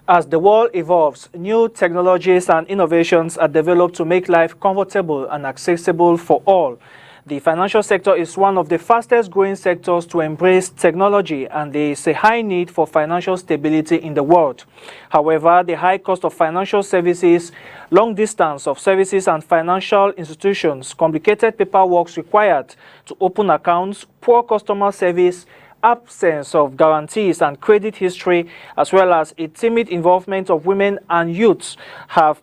As the world evolves, new technologies and innovations are developed to make life comfortable and accessible for all. The financial sector is one of the fastest growing sectors to embrace technology, and there is a high need for financial stability in the world. However, the high cost of financial services, long distance of services and financial institutions, complicated paperwork required to open accounts, poor customer service, absence of guarantees and credit history, as well as a timid involvement of women and youths have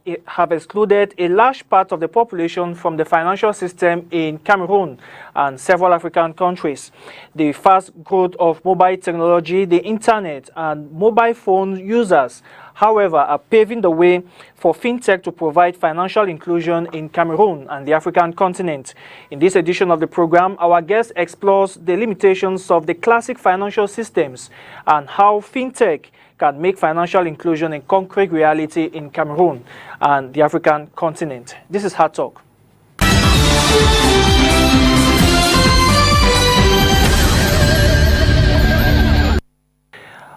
excluded a large part of the population from the financial system in Cameroon and several African countries. The fast growth of mobile technology, the internet, and mobile phone users, however, are paving the way for fintech to provide financial inclusion in Cameroon and the African continent. In this edition of the program, our guest explores the limitations of the classic financial systems and how fintech can make financial inclusion a concrete reality in Cameroon and the African continent. This is Hard Talk.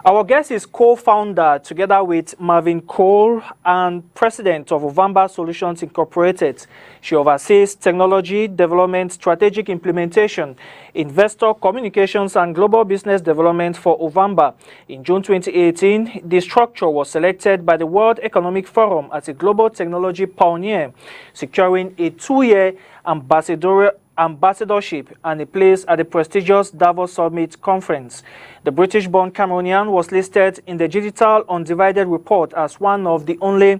Our guest is co-founder, together with Marvin Cole, and president of Ovamba Solutions Incorporated. She oversees technology development, strategic implementation, investor communications, and global business development for Ovamba. In June 2018, the structure was selected by the World Economic Forum as a global technology pioneer, securing a 2-year ambassadorship and a place at the prestigious Davos Summit Conference. The British-born Cameroonian was listed in the Digital Undivided report as one of the only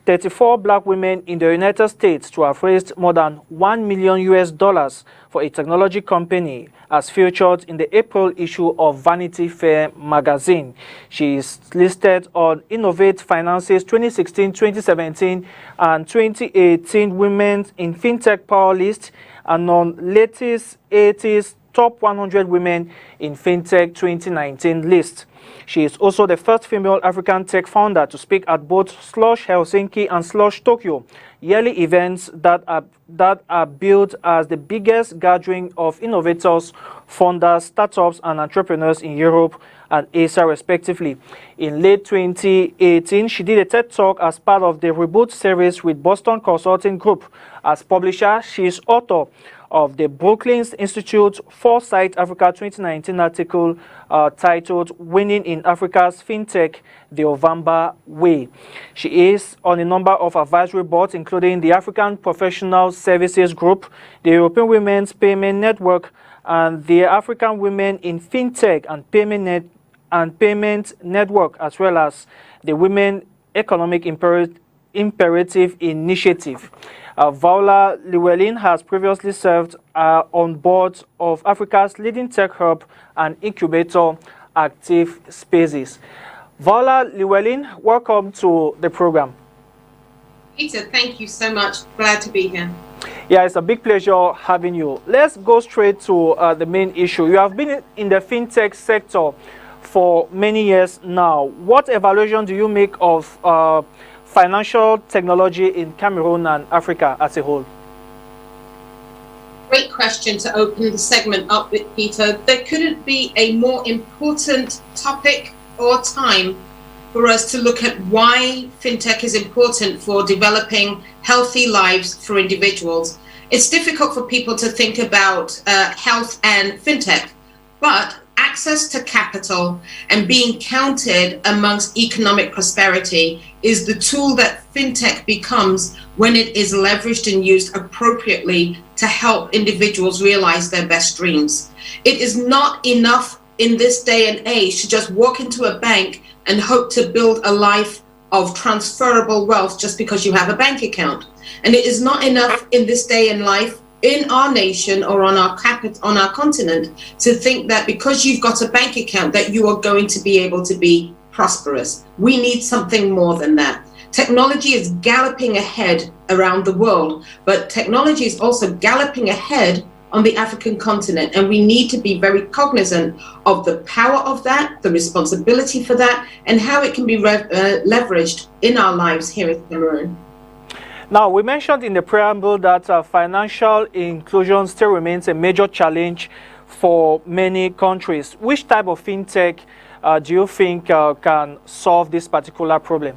34 black women in the United States to have raised more than $1 million for a technology company, as featured in the April issue of Vanity Fair magazine. She is listed on Innovate Finance's 2016, 2017, and 2018 Women in Fintech Power list, and on latest 80's Top 100 Women in Fintech 2019 list. She is also the first female African tech founder to speak at both Slush Helsinki and Slush Tokyo, yearly events that are billed as the biggest gathering of innovators, founders, startups, and entrepreneurs in Europe and Asia, respectively. In late 2018, she did a TED Talk as part of the Reboot series with Boston Consulting Group. As publisher, she is author of the Brookings Institute Foresight Africa 2019 article titled Winning in Africa's Fintech, the Ovamba Way. She is on a number of advisory boards, including the African Professional Services Group, the European Women's Payment Network, and the African Women in Fintech and Payment Network, as well as the Women Economic Imperative Initiative. Viola Llewellyn has previously served on boards of Africa's leading tech hub and incubator, Active Spaces. Viola Llewellyn, welcome to the program. Peter, thank you so much. Glad to be here. Yeah, it's a big pleasure having you. Let's go straight to the main issue. You have been in the fintech sector for many years now. What evaluation do you make of financial technology in Cameroon and Africa as a whole? Great question to open the segment up with, Peter. There couldn't be a more important topic or time for us to look at why fintech is important for developing healthy lives for individuals. It's difficult for people to think about health and fintech, but access to capital and being counted amongst economic prosperity is the tool that fintech becomes when it is leveraged and used appropriately to help individuals realize their best dreams. It is not enough in this day and age to just walk into a bank and hope to build a life of transferable wealth just because you have a bank account. And it is not enough in this day and life in our nation or on our continent to think that because you've got a bank account that you are going to be able to be prosperous. We need something more than that. Technology is galloping ahead around the world, but technology is also galloping ahead on the African continent, and we need to be very cognizant of the power of that, the responsibility for that, and how it can be leveraged in our lives here in Cameroon. Now, we mentioned in the preamble that financial inclusion still remains a major challenge for many countries. Which type of fintech do you think can solve this particular problem?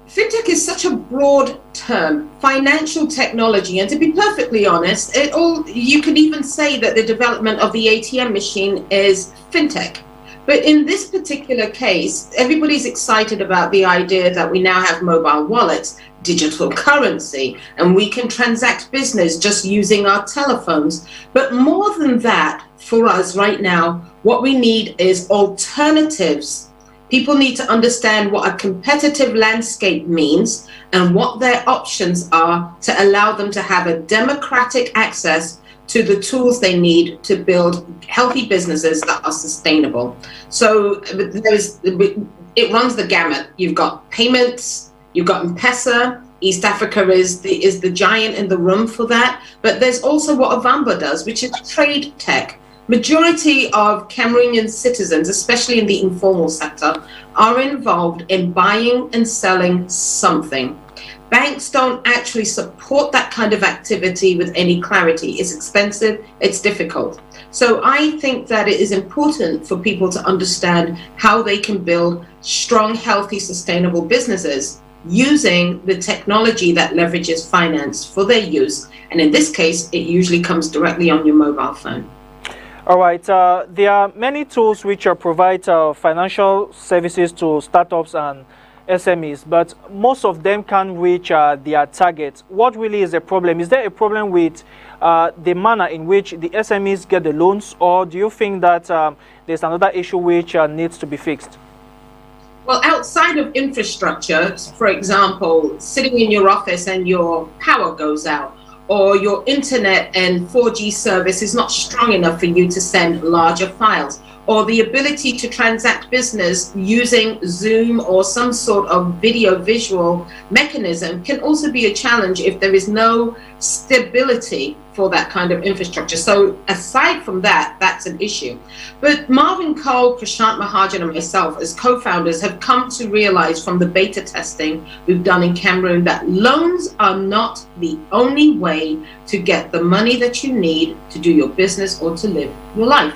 Fintech is such a broad term, financial technology, and to be perfectly honest, you could even say that the development of the ATM machine is fintech. But in this particular case, everybody's excited about the idea that we now have mobile wallets, digital currency, and we can transact business just using our telephones. But more than that, for us right now, what we need is alternatives. People need to understand what a competitive landscape means and what their options are to allow them to have a democratic access to the tools they need to build healthy businesses that are sustainable. So it runs the gamut. You've got payments, you've got M-Pesa. East Africa is the giant in the room for that. But there's also what Ovamba does, which is trade tech. Majority of Cameroonian citizens, especially in the informal sector, are involved in buying and selling something. Banks don't actually support that kind of activity with any clarity. It's expensive, it's difficult. So I think that it is important for people to understand how they can build strong, healthy, sustainable businesses using the technology that leverages finance for their use. And in this case, it usually comes directly on your mobile phone. All right. There are many tools which provide financial services to startups and SMEs, but most of them can't reach their targets. What really is the problem? Is there a problem with the manner in which the SMEs get the loans, or do you think that there's another issue which needs to be fixed? Well, outside of infrastructure, for example, sitting in your office and your power goes out, or your internet and 4G service is not strong enough for you to send larger files, or the ability to transact business using Zoom or some sort of visual mechanism can also be a challenge if there is no stability for that kind of infrastructure. So aside from that, that's an issue. But Marvin Cole, Prashant Mahajan, and myself as co-founders have come to realize from the beta testing we've done in Cameroon that loans are not the only way to get the money that you need to do your business or to live your life.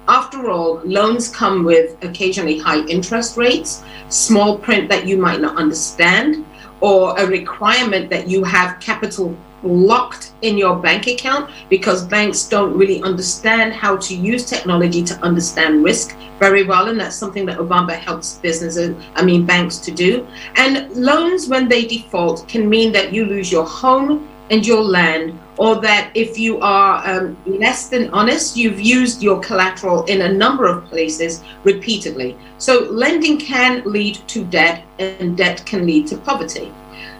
After all, loans come with occasionally high interest rates, small print that you might not understand, or a requirement that you have capital locked in your bank account because banks don't really understand how to use technology to understand risk very well. And that's something that Ovamba helps banks to do. And loans, when they default, can mean that you lose your home and your land, or that if you are less than honest, you've used your collateral in a number of places repeatedly. So lending can lead to debt, and debt can lead to poverty.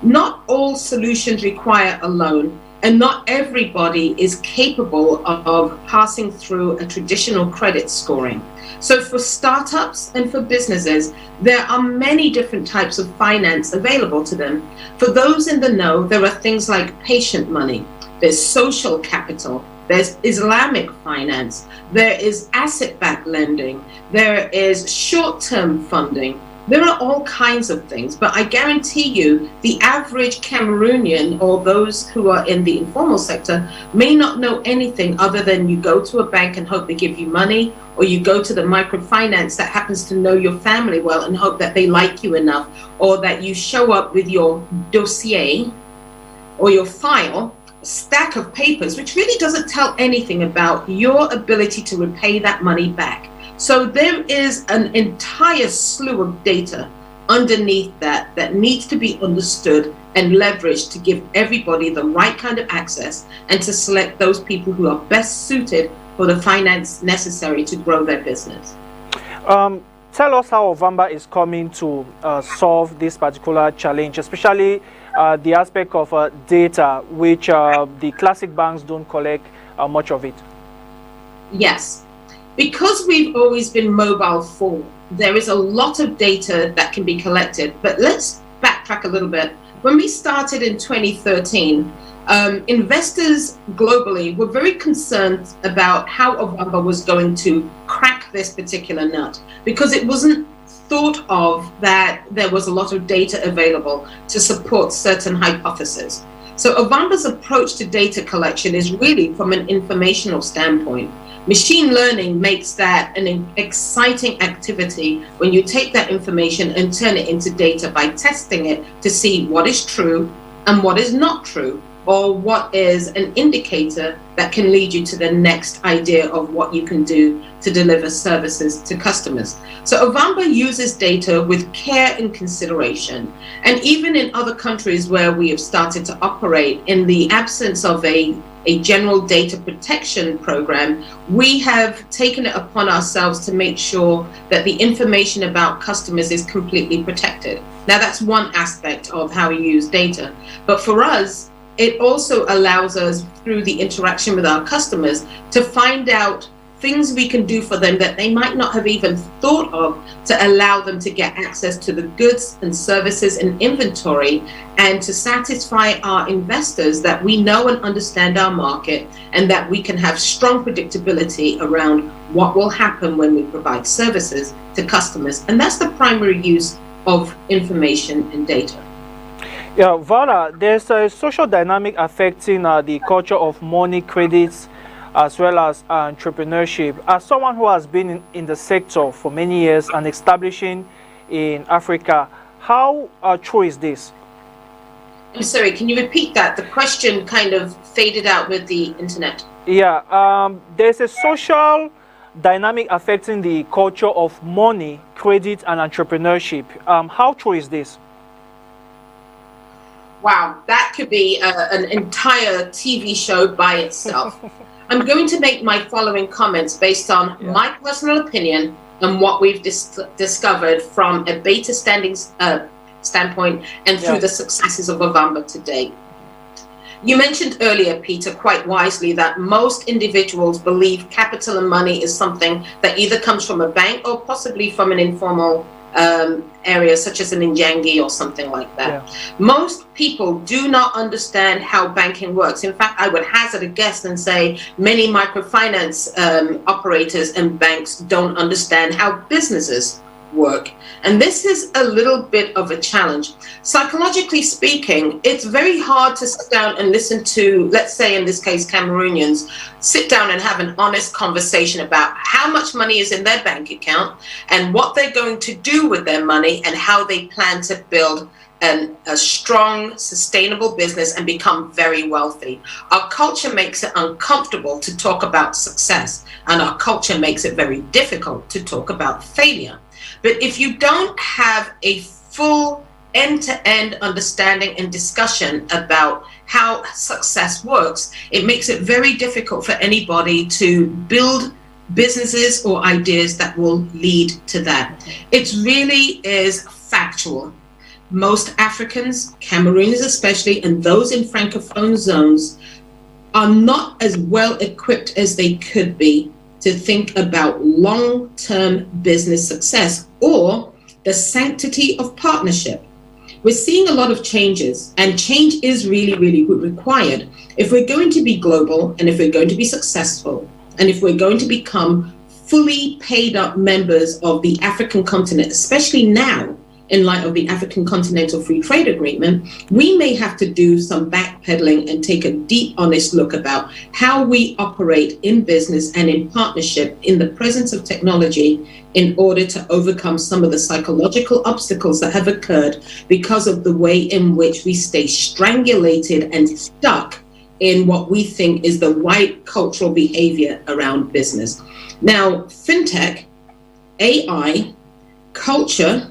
Not all solutions require a loan, and not everybody is capable of passing through a traditional credit scoring. So for startups and for businesses, there are many different types of finance available to them. For those in the know, there are things like patient money, there's social capital, there's Islamic finance, there is asset-backed lending, there is short-term funding. There are all kinds of things, but I guarantee you the average Cameroonian or those who are in the informal sector may not know anything other than you go to a bank and hope they give you money, or you go to the microfinance that happens to know your family well and hope that they like you enough, or that you show up with your dossier or your file, a stack of papers, which really doesn't tell anything about your ability to repay that money back. So there is an entire slew of data underneath that needs to be understood and leveraged to give everybody the right kind of access and to select those people who are best suited for the finance necessary to grow their business. Tell us how Ovamba is coming to solve this particular challenge, especially the aspect of data, which the classic banks don't collect much of it. Yes. Because we've always been mobile forward, there is a lot of data that can be collected. But let's backtrack a little bit. When we started in 2013, investors globally were very concerned about how Ovamba was going to crack this particular nut, because it wasn't thought of that there was a lot of data available to support certain hypotheses. So Ovamba's approach to data collection is really from an informational standpoint. Machine learning makes that an exciting activity when you take that information and turn it into data by testing it to see what is true and what is not true, or what is an indicator that can lead you to the next idea of what you can do to deliver services to customers. So Ovamba uses data with care and consideration. And even in other countries where we have started to operate, in the absence of a general data protection program, we have taken it upon ourselves to make sure that the information about customers is completely protected. Now, that's one aspect of how we use data. But for us, it also allows us, through the interaction with our customers, to find out things we can do for them that they might not have even thought of, to allow them to get access to the goods and services and inventory, and to satisfy our investors that we know and understand our market, and that we can have strong predictability around what will happen when we provide services to customers. And that's the primary use of information and data. Yeah, Viola, there's a social dynamic affecting the culture of money, credits, as well as entrepreneurship. As someone who has been in the sector for many years and establishing in Africa, how true is this? I'm sorry, can you repeat that? The question kind of faded out with the internet. Yeah, there's a social dynamic affecting the culture of money, credit, and entrepreneurship. How true is this? Wow, that could be an entire TV show by itself. I'm going to make my following comments based on my personal opinion and what we've discovered from a beta standpoint and through the successes of Ovamba to date. You mentioned earlier, Peter, quite wisely, that most individuals believe capital and money is something that either comes from a bank or possibly from an informal area, such as an Njangi or something like that. Yeah. Most people do not understand how banking works. In fact, I would hazard a guess and say many microfinance operators and banks don't understand how businesses work. And this is a little bit of a challenge. Psychologically speaking, it's very hard to sit down and listen to, let's say in this case, Cameroonians, sit down and have an honest conversation about how much money is in their bank account and what they're going to do with their money and how they plan to build a strong, sustainable business and become very wealthy. Our culture makes it uncomfortable to talk about success, and our culture makes it very difficult to talk about failure. But if you don't have a full end-to-end understanding and discussion about how success works, it makes it very difficult for anybody to build businesses or ideas that will lead to that. It really is factual. Most Africans, Cameroonians especially, and those in Francophone zones are not as well equipped as they could be to think about long-term business success or the sanctity of partnership. We're seeing a lot of changes, and change is really, really required. If we're going to be global, and if we're going to be successful, and if we're going to become fully paid up members of the African continent, especially now, in light of the African Continental Free Trade Agreement, we may have to do some backpedaling and take a deep, honest look about how we operate in business and in partnership in the presence of technology in order to overcome some of the psychological obstacles that have occurred because of the way in which we stay strangulated and stuck in what we think is the white cultural behavior around business. Now, fintech, AI, culture,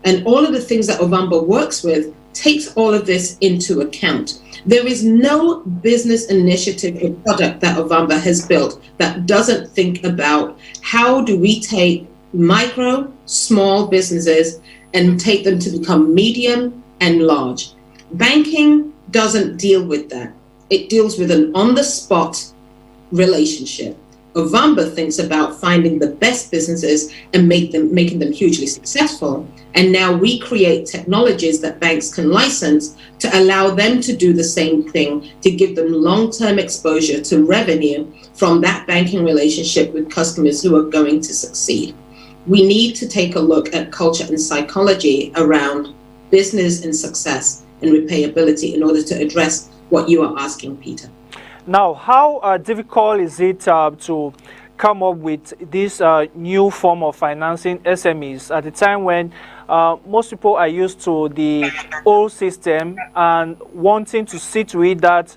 and all of the things that Ovamba works with takes all of this into account. There is no business initiative or product that Ovamba has built that doesn't think about how do we take micro, small businesses and take them to become medium and large. Banking doesn't deal with that. It deals with an on-the-spot relationship. Ovamba thinks about finding the best businesses and making them hugely successful. And now we create technologies that banks can license to allow them to do the same thing, to give them long-term exposure to revenue from that banking relationship with customers who are going to succeed. We need to take a look at culture and psychology around business and success and repayability in order to address what you are asking, Peter. Now, how difficult is it to come up with this new form of financing SMEs at a time when most people are used to the old system and wanting to see to it that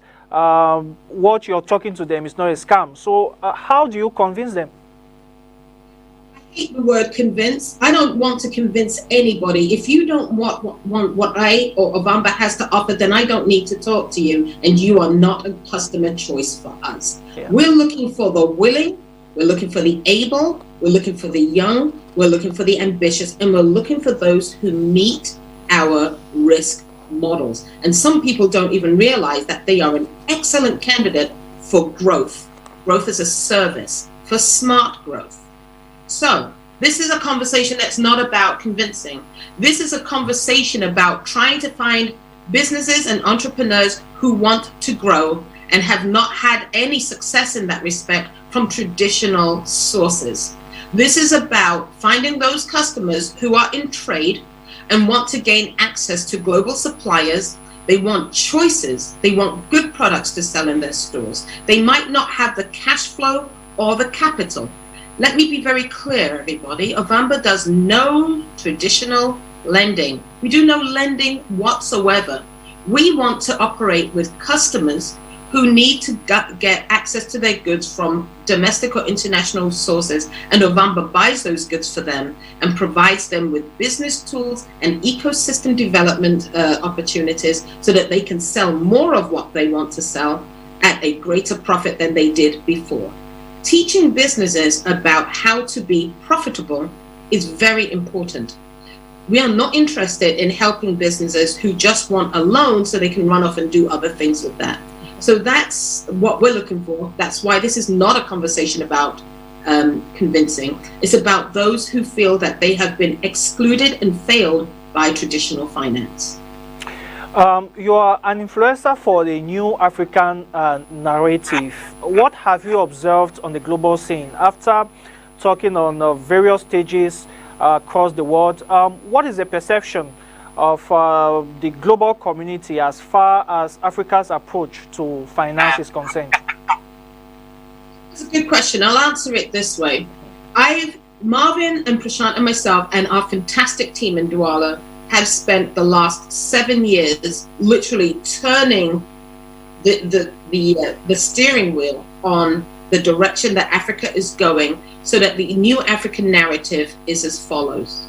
what you're talking to them is not a scam. So how do you convince them? I hate the word convince. I don't want to convince anybody. If you don't want what I or Ovamba has to offer, then I don't need to talk to you, and you are not a customer choice for us. Yeah. We're looking for the willing, we're looking for the able, we're looking for the young, we're looking for the ambitious, and we're looking for those who meet our risk models. And some people don't even realize that they are an excellent candidate for growth as a service, for smart growth. So this is a conversation that's not about convincing. This is a conversation about trying to find businesses and entrepreneurs who want to grow and have not had any success in that respect from traditional sources. This is about finding those customers who are in trade and want to gain access to global suppliers. They want choices. They want good products to sell in their stores. They might not have the cash flow or the capital. Let me be very clear, everybody. Ovamba does no traditional lending. We do no lending whatsoever. We want to operate with customers who need to get access to their goods from domestic or international sources, and Ovamba buys those goods for them and provides them with business tools and ecosystem development opportunities so that they can sell more of what they want to sell at a greater profit than they did before. Teaching businesses about how to be profitable is very important. We are not interested in helping businesses who just want a loan so they can run off and do other things with that. So that's what we're looking for. That's why this is not a conversation about convincing. It's about those who feel that they have been excluded and failed by traditional finance. You are an influencer for the new African narrative. What have you observed on the global scene after talking on various stages across the world? What is the perception of the global community as far as Africa's approach to finance is concerned? That's a good question. I'll answer it this way. Marvin and Prashant and myself and our fantastic team in Douala have spent the last 7 years literally turning the steering wheel on the direction that Africa is going, so that the new African narrative is as follows.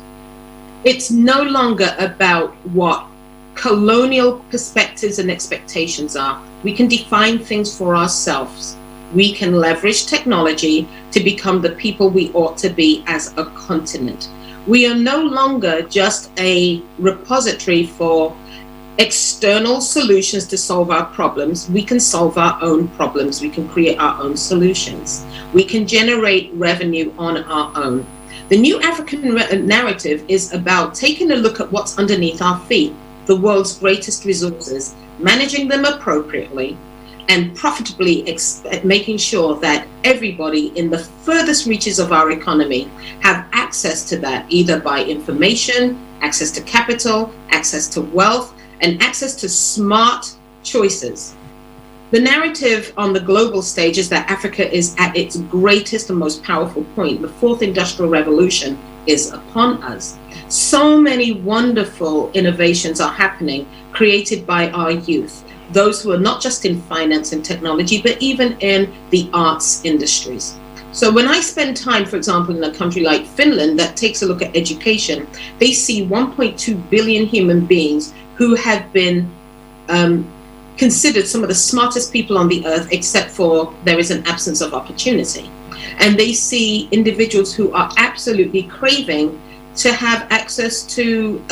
It's no longer about what colonial perspectives and expectations are. We can define things for ourselves. We can leverage technology to become the people we ought to be as a continent. We are no longer just a repository for external solutions to solve our problems. We can solve our own problems. We can create our own solutions. We can generate revenue on our own. The new African narrative is about taking a look at what's underneath our feet, the world's greatest resources, managing them appropriately, and profitably making sure that everybody in the furthest reaches of our economy have access to that, either by information, access to capital, access to wealth, and access to smart choices. The narrative on the global stage is that Africa is at its greatest and most powerful point. The fourth industrial revolution is upon us. So many wonderful innovations are happening, created by our youth. Those who are not just in finance and technology, but even in the arts industries. So when I spend time, for example, in a country like Finland that takes a look at education, they see 1.2 billion human beings who have been considered some of the smartest people on the earth, except for there is an absence of opportunity. And they see individuals who are absolutely craving to have access to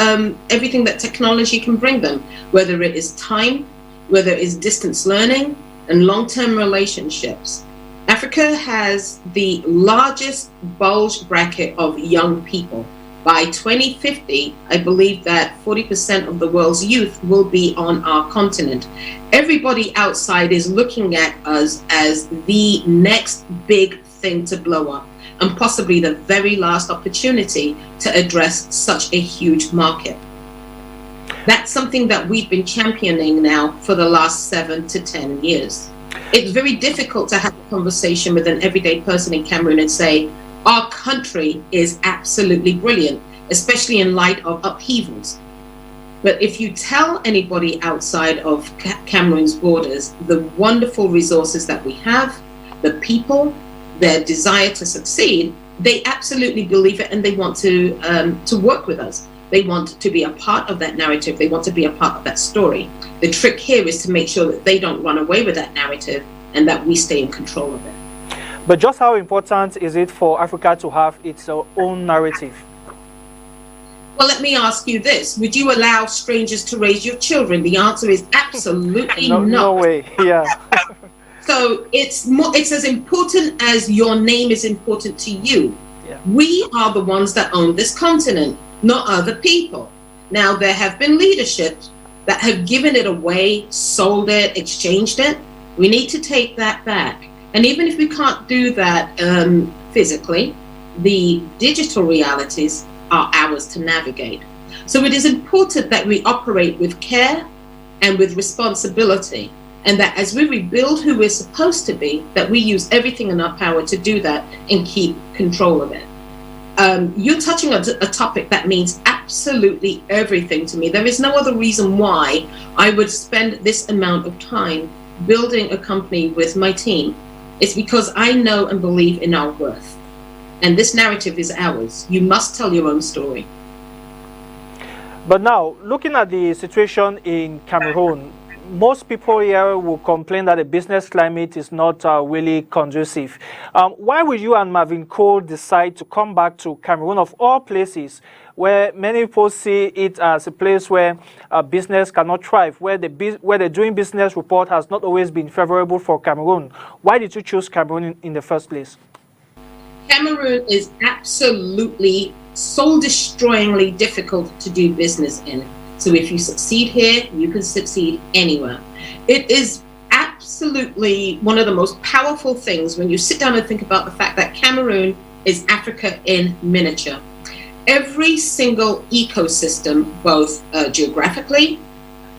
everything that technology can bring them, whether it is time, whether it is distance learning and long-term relationships. Africa has the largest bulge bracket of young people. By 2050, I believe that 40% of the world's youth will be on our continent. Everybody outside is looking at us as the next big thing to blow up, and possibly the very last opportunity to address such a huge market. That's something that we've been championing now for the last 7 to 10 years. It's very difficult to have a conversation with an everyday person in Cameroon and say, our country is absolutely brilliant, especially in light of upheavals. But if you tell anybody outside of Cameroon's borders the wonderful resources that we have, the people, their desire to succeed, they absolutely believe it and they want to work with us. They want to be a part of that narrative. They want to be a part of that story. The trick here is to make sure that they don't run away with that narrative and that we stay in control of it. But just how important is it for Africa to have its own narrative? Well, let me ask you this. Would you allow strangers to raise your children? The answer is absolutely not. No way, yeah. So it's as important as your name is important to you. Yeah. We are the ones that own this continent, not other people. Now, there have been leaderships that have given it away, sold it, exchanged it. We need to take that back. And even if we can't do that physically, the digital realities are ours to navigate. So it is important that we operate with care and with responsibility, and that as we rebuild who we're supposed to be, that we use everything in our power to do that and keep control of it. You're touching on a topic that means absolutely everything to me. There is no other reason why I would spend this amount of time building a company with my team. It's because I know and believe in our worth. And this narrative is ours. You must tell your own story. But now, looking at the situation in Cameroon, most people here will complain that the business climate is not really conducive. Why would you and Marvin Cole decide to come back to Cameroon, of all places, where many people see it as a place where business cannot thrive, where the doing business report has not always been favorable for Cameroon? Why did you choose Cameroon in the first place? Cameroon is absolutely soul-destroyingly difficult to do business in. So if you succeed here, you can succeed anywhere. It is absolutely one of the most powerful things when you sit down and think about the fact that Cameroon is Africa in miniature. Every single ecosystem, both geographically,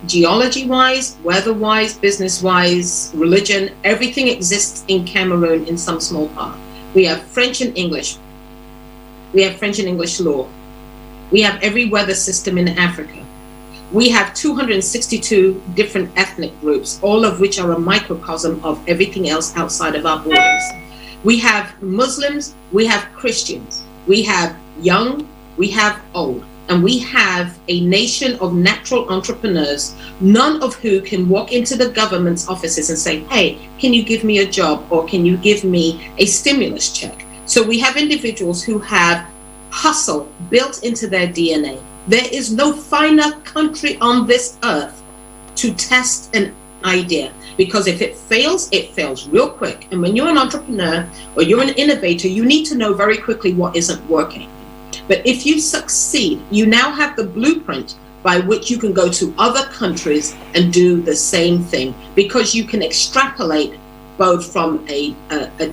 geology-wise, weather-wise, business-wise, religion, everything exists in Cameroon in some small part. We have French and English. We have French and English law. We have every weather system in Africa. We have 262 different ethnic groups, all of which are a microcosm of everything else outside of our borders. We have Muslims, we have Christians, we have young, we have old, and we have a nation of natural entrepreneurs, none of who can walk into the government's offices and say, hey, can you give me a job or can you give me a stimulus check? So we have individuals who have hustle built into their DNA. There is no finer country on this earth to test an idea, because if it fails real quick. And when you're an entrepreneur or you're an innovator, you need to know very quickly what isn't working. But if you succeed, you now have the blueprint by which you can go to other countries and do the same thing, because you can extrapolate both from a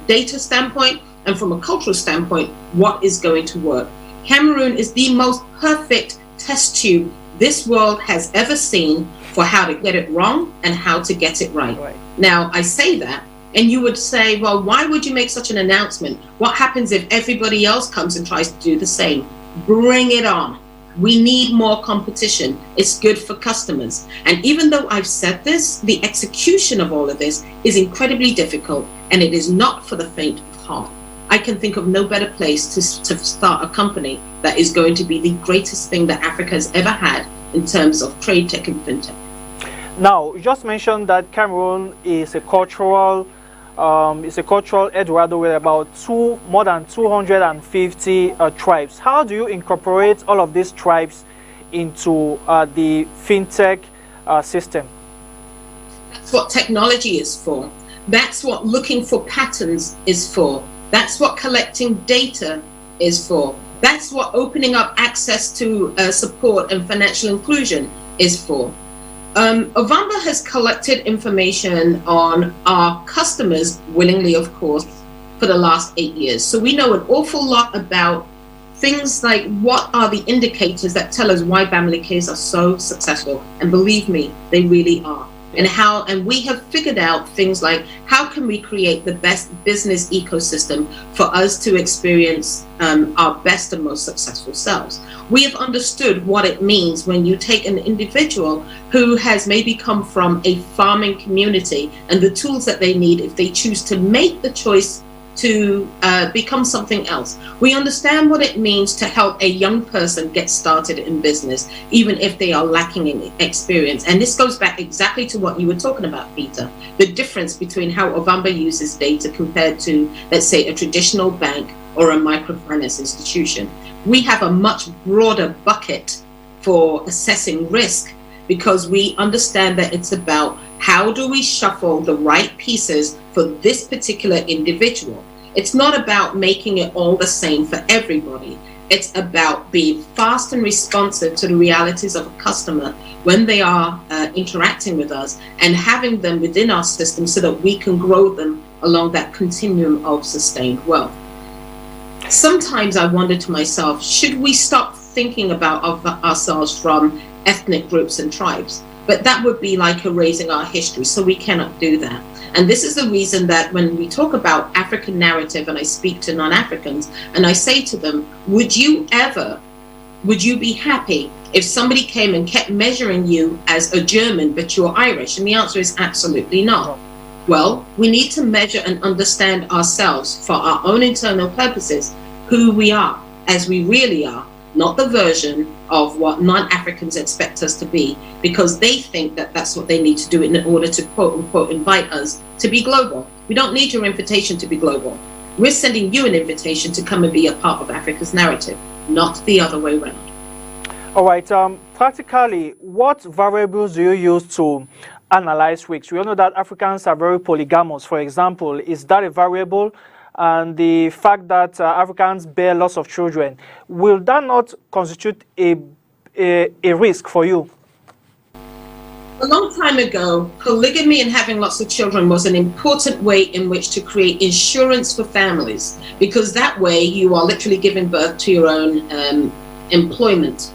data standpoint and from a cultural standpoint what is going to work. Cameroon is the most perfect test tube this world has ever seen for how to get it wrong and how to get it right. Now, I say that, and you would say, well, why would you make such an announcement? What happens if everybody else comes and tries to do the same? Bring it on. We need more competition. It's good for customers. And even though I've said this, the execution of all of this is incredibly difficult, and it is not for the faint of heart. I can think of no better place to start a company that is going to be the greatest thing that Africa has ever had in terms of trade, tech, and fintech. Now, you just mentioned that Cameroon is a cultural Eldorado with about more than 250 tribes. How do you incorporate all of these tribes into the fintech system? That's what technology is for. That's what looking for patterns is for. That's what collecting data is for. That's what opening up access to support and financial inclusion is for. Ovamba has collected information on our customers, willingly of course, for the last 8 years. So we know an awful lot about things like what are the indicators that tell us why Bamilekes are so successful. And believe me, they really are. and we have figured out things like how can we create the best business ecosystem for us to experience our best and most successful selves. We have understood what it means when you take an individual who has maybe come from a farming community and the tools that they need if they choose to make the choice to become something else. We understand what it means to help a young person get started in business, even if they are lacking in experience. And this goes back exactly to what you were talking about, Peter, the difference between how Ovamba uses data compared to, let's say, a traditional bank or a microfinance institution. We have a much broader bucket for assessing risk because we understand that it's about how do we shuffle the right pieces for this particular individual. It's not about making it all the same for everybody. It's about being fast and responsive to the realities of a customer when they are interacting with us and having them within our system so that we can grow them along that continuum of sustained wealth. Sometimes I wonder to myself, should we stop thinking about ourselves from ethnic groups and tribes? But that would be like erasing our history, so we cannot do that. And this is the reason that when we talk about African narrative and I speak to non-Africans and I say to them, would you be happy if somebody came and kept measuring you as a German but you're Irish? And the answer is absolutely not. Well, we need to measure and understand ourselves for our own internal purposes, who we are as we really are, not the version of what non-Africans expect us to be, because they think that that's what they need to do in order to quote unquote invite us to be global. We don't need your invitation to be global. We're sending you an invitation to come and be a part of Africa's narrative, not the other way around. All right, practically, what variables do you use to analyze risks? We all know that Africans are very polygamous, for example. Is that a variable? And the fact that Africans bear lots of children, will that not constitute a risk for you? A long time ago, polygamy and having lots of children was an important way in which to create insurance for families, because that way you are literally giving birth to your own employment.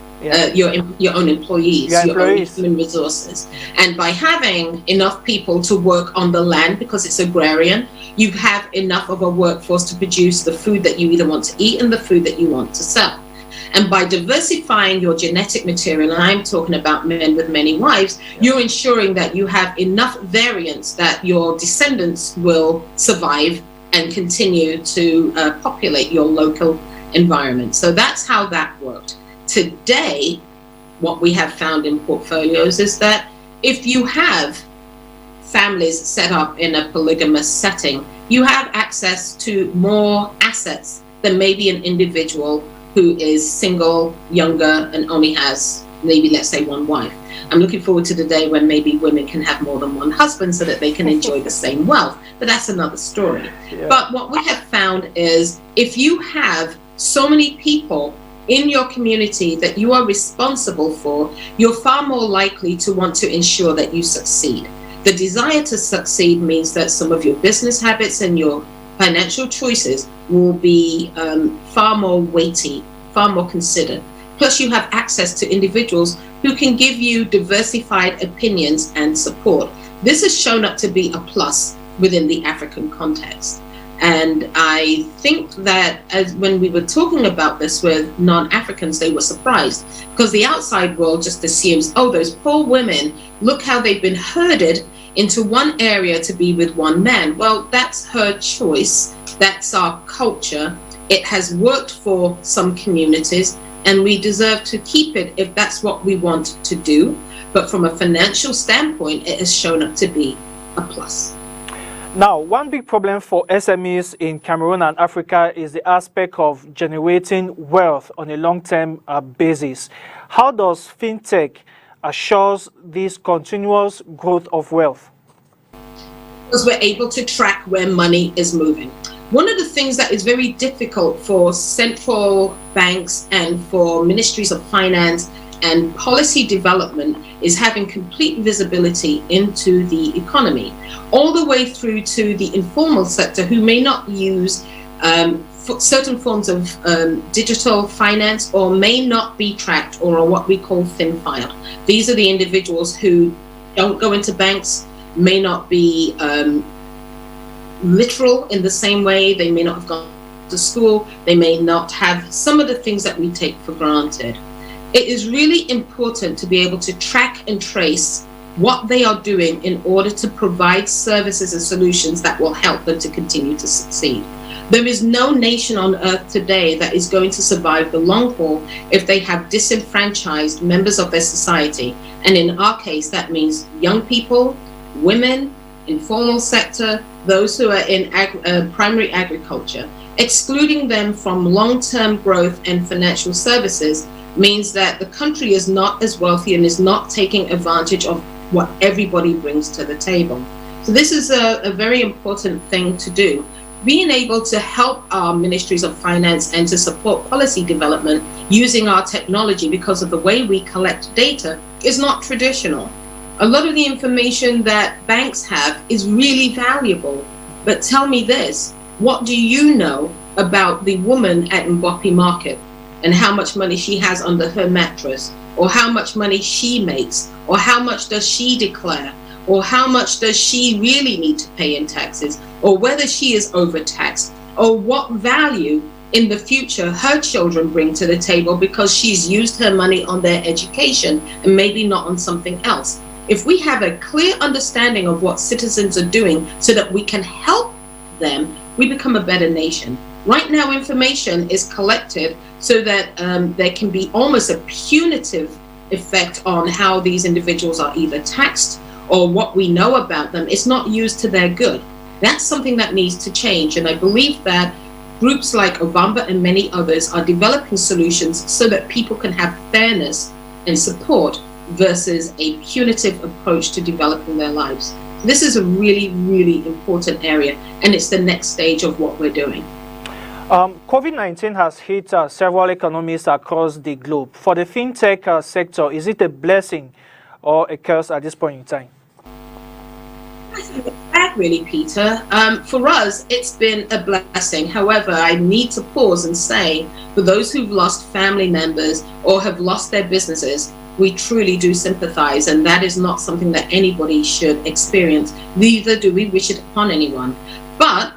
Your own employees, your own human resources. And by having enough people to work on the land, because it's agrarian, you have enough of a workforce to produce the food that you either want to eat and the food that you want to sell. And by diversifying your genetic material, and I'm talking about men with many wives, you're ensuring that you have enough variance that your descendants will survive and continue to populate your local environment. So that's how that worked. Today, what we have found in portfolios is that if you have families set up in a polygamous setting, you have access to more assets than maybe an individual who is single, younger, and only has maybe, let's say, one wife. I'm looking forward to the day when maybe women can have more than one husband so that they can enjoy the same wealth, but that's another story. But what we have found is if you have so many people in your community that you are responsible for, you're far more likely to want to ensure that you succeed. The desire to succeed means that some of your business habits and your financial choices will be far more weighty, far more considered. Plus you have access to individuals who can give you diversified opinions and support. This has shown up to be a plus within the African context. And I think that as when we were talking about this with non-Africans, they were surprised because the outside world just assumes, oh, those poor women, look how they've been herded into one area to be with one man. Well, that's her choice. That's our culture. It has worked for some communities and we deserve to keep it if that's what we want to do. But from a financial standpoint, it has shown up to be a plus. Now, one big problem for SMEs in Cameroon and Africa is the aspect of generating wealth on a long-term basis. How does FinTech assure this continuous growth of wealth? Because we're able to track where money is moving. One of the things that is very difficult for central banks and for ministries of finance and policy development is having complete visibility into the economy, all the way through to the informal sector who may not use certain forms of digital finance or may not be tracked or are what we call thin-filed. These are the individuals who don't go into banks may not be literal in the same way. They may not have gone to school. They may not have some of the things that we take for granted. It is really important to be able to track and trace what they are doing in order to provide services and solutions that will help them to continue to succeed. There is no nation on earth today that is going to survive the long haul if they have disenfranchised members of their society. And in our case, that means young people, women, informal sector, those who are in primary agriculture. Excluding them from long-term growth and financial services means that the country is not as wealthy and is not taking advantage of what everybody brings to the table. So this is a very important thing to do. Being able to help our ministries of finance and to support policy development using our technology because of the way we collect data is not traditional. A lot of the information that banks have is really valuable. But tell me this, what do you know about the woman at Mbopi Market and how much money she has under her mattress, or how much money she makes, or how much does she declare, or how much does she really need to pay in taxes, or whether she is overtaxed, or what value in the future her children bring to the table because she's used her money on their education and maybe not on something else. If we have a clear understanding of what citizens are doing so that we can help them, we become a better nation. Right now, information is collected so that there can be almost a punitive effect on how these individuals are either taxed or what we know about them. It's not used to their good. That's something that needs to change. And I believe that groups like Ovamba and many others are developing solutions so that people can have fairness and support versus a punitive approach to developing their lives. This is a really, really important area, and it's the next stage of what we're doing. COVID-19 has hit several economies across the globe. For the fintech sector, is it a blessing or a curse at this point in time? I think it's bad, really, Peter. For us, it's been a blessing. However, I need to pause and say, for those who've lost family members or have lost their businesses, we truly do sympathize, and that is not something that anybody should experience. Neither do we wish it upon anyone. But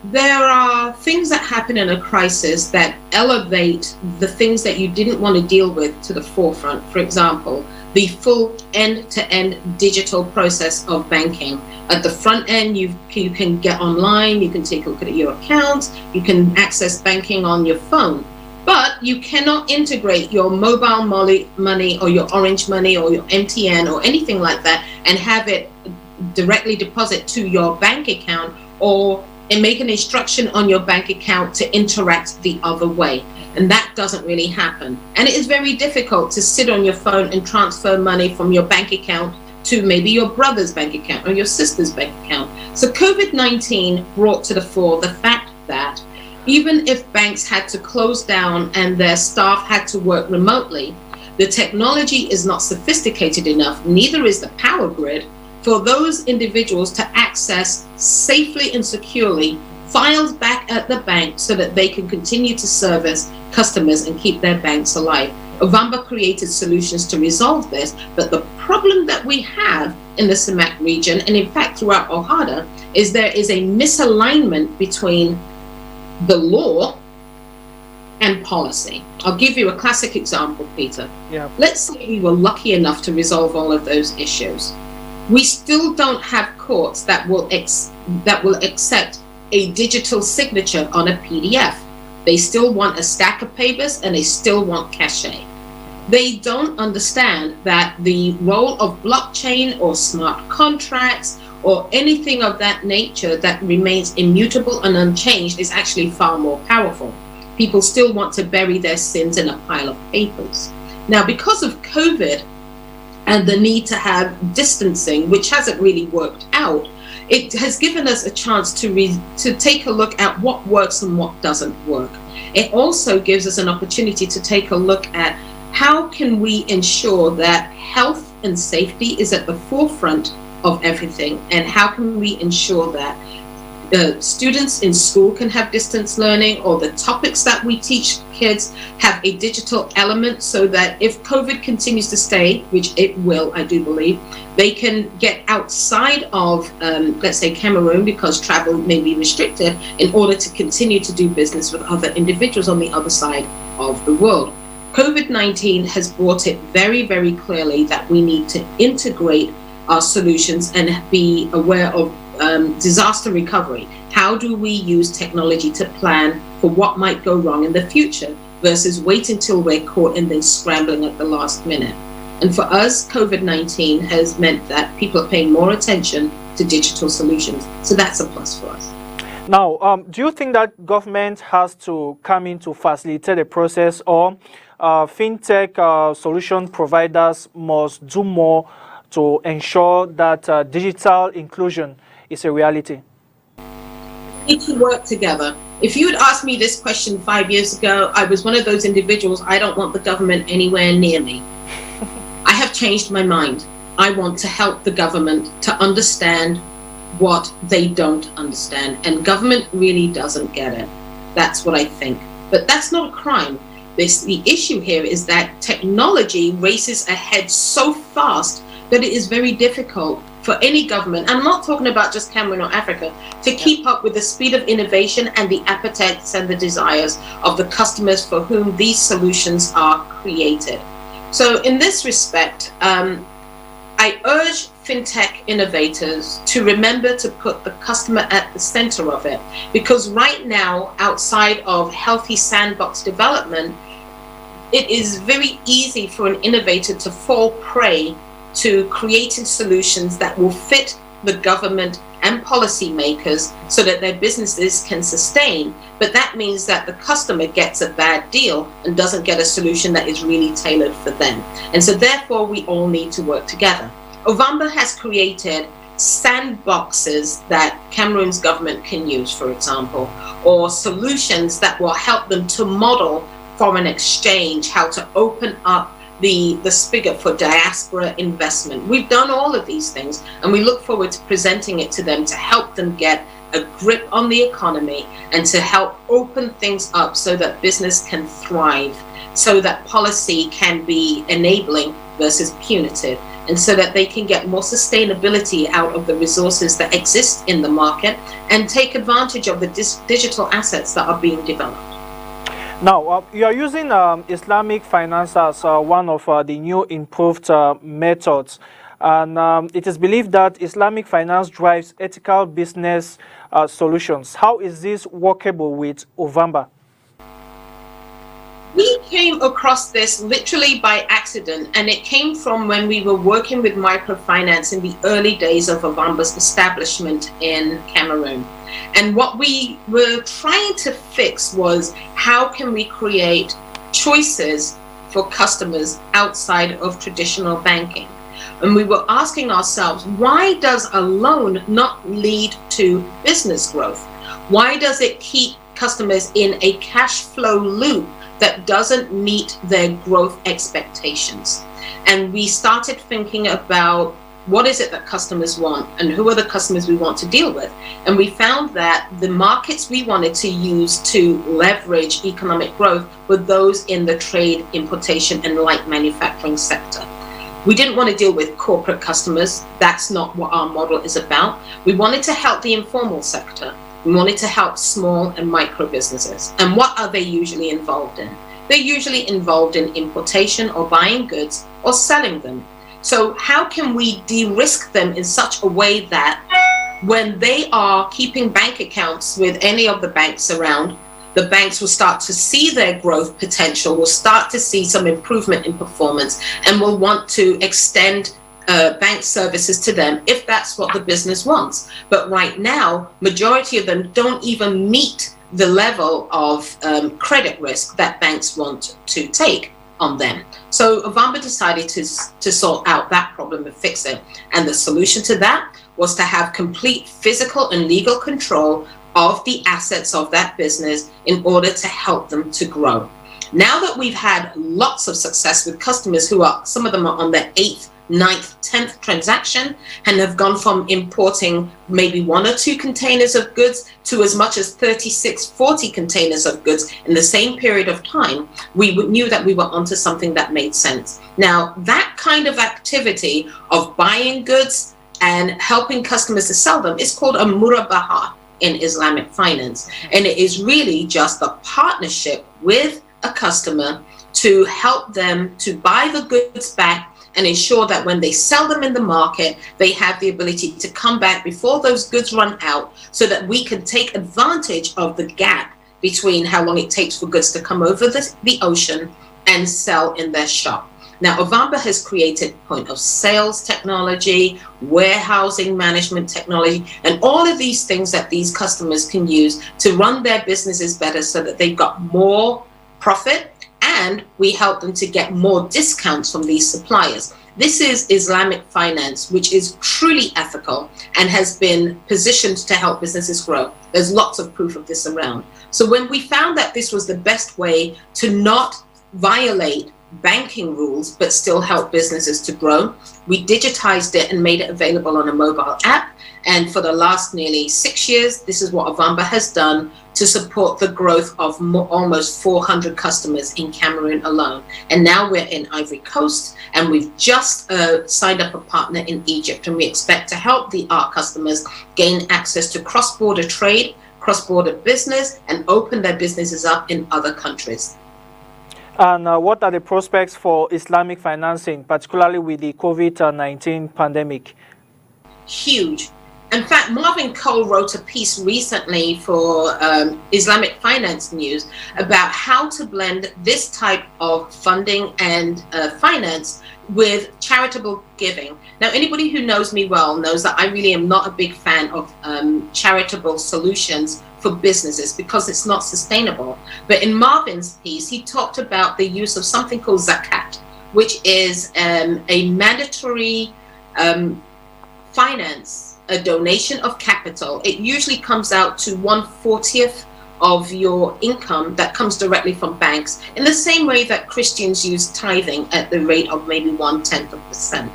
there are things that happen in a crisis that elevate the things that you didn't want to deal with to the forefront. For example, the full end-to-end digital process of banking. At the front end, you can get online, you can take a look at your accounts, you can access banking on your phone. But you cannot integrate your mobile money or your Orange Money or your MTN or anything like that and have it directly deposit to your bank account or and make an instruction on your bank account to interact the other way. And that doesn't really happen. And it is very difficult to sit on your phone and transfer money from your bank account to maybe your brother's bank account or your sister's bank account. So COVID-19 brought to the fore the fact that even if banks had to close down and their staff had to work remotely, the technology is not sophisticated enough, neither is the power grid, for those individuals to access safely and securely files back at the bank so that they can continue to service customers and keep their banks alive. Ovamba created solutions to resolve this, but the problem that we have in the CEMAC region, and in fact throughout OHADA, is there is a misalignment between the law and policy. I'll give you a classic example, Peter. Yeah. Let's say we were lucky enough to resolve all of those issues. We still don't have courts that will accept a digital signature on a PDF. They still want a stack of papers and they still want cachet. They don't understand that the role of blockchain or smart contracts or anything of that nature that remains immutable and unchanged is actually far more powerful. People still want to bury their sins in a pile of papers. Now, because of COVID and the need to have distancing, which hasn't really worked out, it has given us a chance to take a look at what works and what doesn't work. It also gives us an opportunity to take a look at how can we ensure that health and safety is at the forefront of everything, and how can we ensure that students in school can have distance learning, or the topics that we teach kids have a digital element, so that if COVID continues to stay, which it will, I do believe, they can get outside of, let's say, Cameroon, because travel may be restricted, in order to continue to do business with other individuals on the other side of the world. COVID-19 has brought it very, very clearly that we need to integrate our solutions and be aware of disaster recovery. How do we use technology to plan for what might go wrong in the future versus waiting till we're caught and then scrambling at the last minute? And for us, COVID-19 has meant that people are paying more attention to digital solutions. So that's a plus for us. Now, do you think that government has to come in to facilitate the process, or fintech solution providers must do more to ensure that digital inclusion is a reality? We need to work together. If you had asked me this question 5 years ago, I was one of those individuals, I don't want the government anywhere near me. I have changed my mind. I want to help the government to understand what they don't understand, and government really doesn't get it. That's what I think. But that's not a crime. The issue here is that technology races ahead so fast that it is very difficult for any government, and I'm not talking about just Cameroon or Africa, to keep up with the speed of innovation and the appetites and the desires of the customers for whom these solutions are created. So in this respect, I urge fintech innovators to remember to put the customer at the center of it, because right now, outside of healthy sandbox development, it is very easy for an innovator to fall prey to creating solutions that will fit the government and policymakers so that their businesses can sustain. But that means that the customer gets a bad deal and doesn't get a solution that is really tailored for them. And so therefore, we all need to work together. Ovamba has created sandboxes that Cameroon's government can use, for example, or solutions that will help them to model foreign exchange, how to open up the spigot for diaspora investment. We've done all of these things, and we look forward to presenting it to them to help them get a grip on the economy and to help open things up so that business can thrive, so that policy can be enabling versus punitive, and so that they can get more sustainability out of the resources that exist in the market and take advantage of the digital assets that are being developed. Now, you are using Islamic finance as one of the new improved methods. And it is believed that Islamic finance drives ethical business solutions. How is this workable with Ovamba? We came across this literally by accident, and it came from when we were working with microfinance in the early days of Ovamba's establishment in Cameroon. And what we were trying to fix was, how can we create choices for customers outside of traditional banking? And we were asking ourselves, why does a loan not lead to business growth? Why does it keep customers in a cash flow loop that doesn't meet their growth expectations? And we started thinking about, what is it that customers want, and who are the customers we want to deal with? And we found that the markets we wanted to use to leverage economic growth were those in the trade, importation, and light manufacturing sector. We didn't want to deal with corporate customers. That's not what our model is about. We wanted to help the informal sector. We wanted to help small and micro businesses. And what are they usually involved in? They're usually involved in importation or buying goods or selling them. So how can we de-risk them in such a way that when they are keeping bank accounts with any of the banks around, the banks will start to see their growth potential, will start to see some improvement in performance, and will want to extend bank services to them if that's what the business wants. But right now, majority of them don't even meet the level of credit risk that banks want to take on them. So Ovamba decided to sort out that problem and fix it. And the solution to that was to have complete physical and legal control of the assets of that business in order to help them to grow. Now that we've had lots of success with customers who are, some of them are on their 8th ninth, 10th transaction and have gone from importing maybe 1 or 2 containers of goods to as much as 36, 40 containers of goods in the same period of time, we knew that we were onto something that made sense. Now, that kind of activity of buying goods and helping customers to sell them is called a murabaha in Islamic finance. And it is really just a partnership with a customer to help them to buy the goods back and ensure that when they sell them in the market, they have the ability to come back before those goods run out, so that we can take advantage of the gap between how long it takes for goods to come over the ocean and sell in their shop. Now, Ovamba has created point of sales technology, warehousing management technology, and all of these things that these customers can use to run their businesses better so that they've got more profit, and we help them to get more discounts from these suppliers. This is Islamic finance, which is truly ethical and has been positioned to help businesses grow. There's lots of proof of this around. So when we found that this was the best way to not violate banking rules but still help businesses to grow, we digitized it and made it available on a mobile app. And for the last nearly 6 years, this is what Ovamba has done to support the growth of almost 400 customers in Cameroon alone. And now we're in Ivory Coast, and we've just signed up a partner in Egypt, and we expect to help our customers gain access to cross-border trade, cross-border business, and open their businesses up in other countries. And what are the prospects for Islamic financing, particularly with the COVID-19 pandemic? Huge. In fact, Marvin Cole wrote a piece recently for Islamic Finance News about how to blend this type of funding and finance with charitable giving. Now, anybody who knows me well knows that I really am not a big fan of charitable solutions for businesses because it's not sustainable. But in Marvin's piece, he talked about the use of something called zakat, which is a mandatory finance, a donation of capital. It usually comes out to 1/40th of your income that comes directly from banks, in the same way that Christians use tithing at the rate of maybe 1/10%.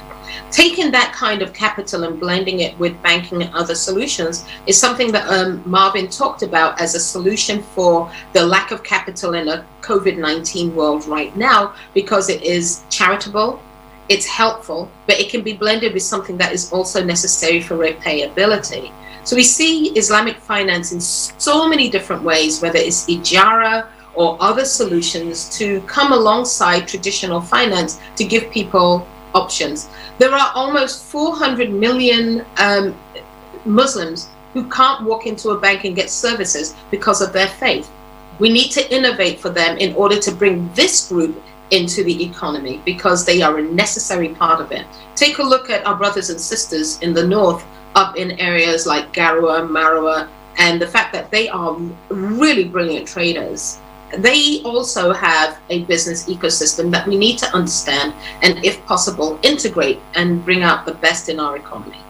Taking that kind of capital and blending it with banking and other solutions is something that Marvin talked about as a solution for the lack of capital in a COVID-19 world right now, because it is charitable, it's helpful, but it can be blended with something that is also necessary for repayability. So we see Islamic finance in so many different ways, whether it's ijara or other solutions, to come alongside traditional finance to give people options. There are almost 400 million Muslims who can't walk into a bank and get services because of their faith. We need to innovate for them in order to bring this group into the economy, because they are a necessary part of it. Take a look at our brothers and sisters in the north, up in areas like Garoua, Maroua, and the fact that they are really brilliant traders. They also have a business ecosystem that we need to understand and, if possible, integrate and bring out the best in our economy.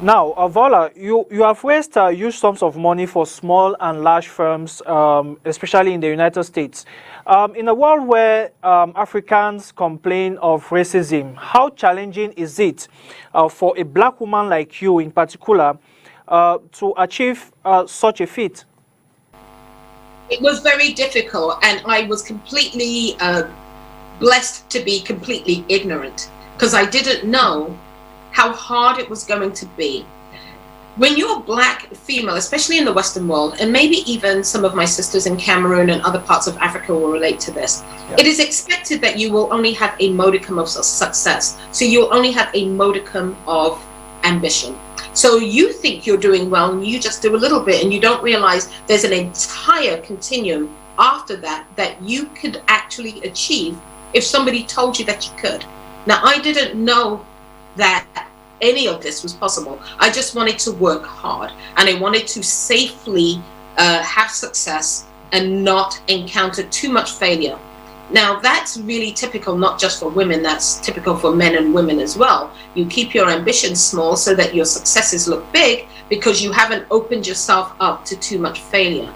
Now, Viola, you have raised huge sums of money for small and large firms, especially in the United States. In a world where Africans complain of racism, how challenging is it for a black woman like you in particular to achieve such a feat? It was very difficult, and I was completely blessed to be completely ignorant, because I didn't know how hard it was going to be. When you're a black female, especially in the Western world, and maybe even some of my sisters in Cameroon and other parts of Africa will relate to this, It is expected that you will only have a modicum of success. So you'll only have a modicum of ambition. So you think you're doing well and you just do a little bit, and you don't realize there's an entire continuum after that that you could actually achieve if somebody told you that you could. Now, I didn't know that any of this was possible. I just wanted to work hard, and I wanted to safely have success and not encounter too much failure. Now, that's really typical, not just for women, that's typical for men and women as well. You keep your ambitions small so that your successes look big, because you haven't opened yourself up to too much failure.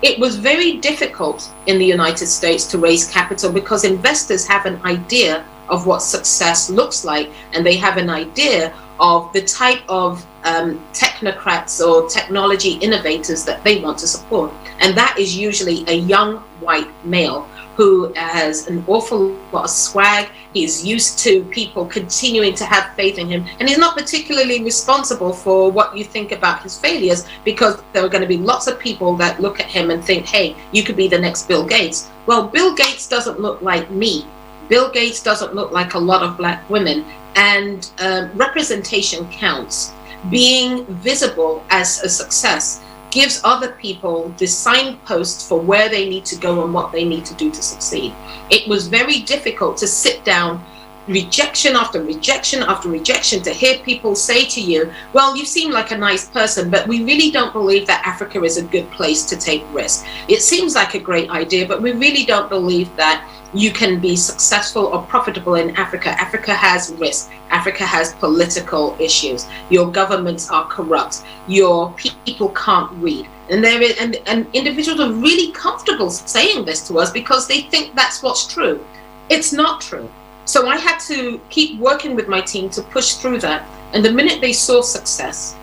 It was very difficult in the United States to raise capital because investors have an idea of what success looks like, and they have an idea of the type of technocrats or technology innovators that they want to support. And that is usually a young white male who has an awful lot of swag. He's used to people continuing to have faith in him, and he's not particularly responsible for what you think about his failures, because there are going to be lots of people that look at him and think, hey, you could be the next Bill Gates. Well, Bill Gates doesn't look like me. Bill Gates doesn't look like a lot of black women, and representation counts. Being visible as a success gives other people the signposts for where they need to go and what they need to do to succeed. It was very difficult to sit down, rejection after rejection after rejection, to hear people say to you, well, you seem like a nice person, but we really don't believe that Africa is a good place to take risks. It seems like a great idea, but we really don't believe that you can be successful or profitable in Africa. Africa has risk. Africa has political issues. Your governments are corrupt. Your people can't read. And and individuals are really comfortable saying this to us because they think that's what's true. It's not true. So I had to keep working with my team to push through that. And the minute they saw success,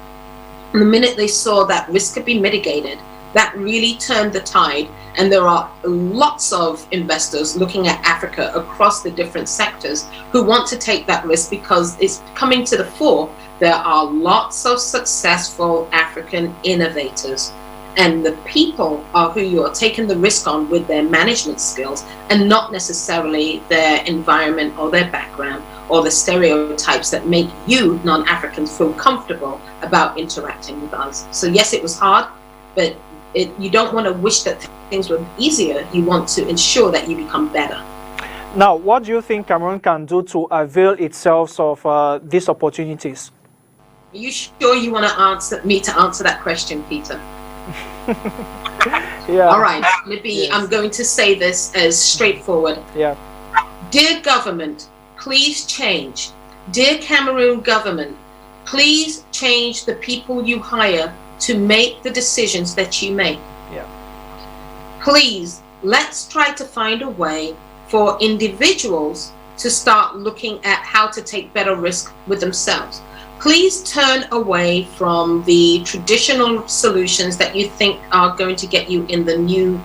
and the minute they saw that risk could be mitigated, that really turned the tide. And there are lots of investors looking at Africa across the different sectors who want to take that risk because it's coming to the fore. There are lots of successful African innovators, and the people are who you are taking the risk on with their management skills, and not necessarily their environment or their background or the stereotypes that make you non-Africans feel comfortable about interacting with us. So yes, it was hard, but you don't want to wish that things were easier. You want to ensure that you become better. Now, what do you think Cameroon can do to avail itself of these opportunities? Are you sure you want to answer that question, Peter? Yeah. All right. Maybe yes. I'm going to say this as straightforward. Yeah. Dear government, please change. Dear Cameroon government, please change the people you hire to make the decisions that you make. Yeah. Please, let's try to find a way for individuals to start looking at how to take better risk with themselves. Please turn away from the traditional solutions that you think are going to get you in the new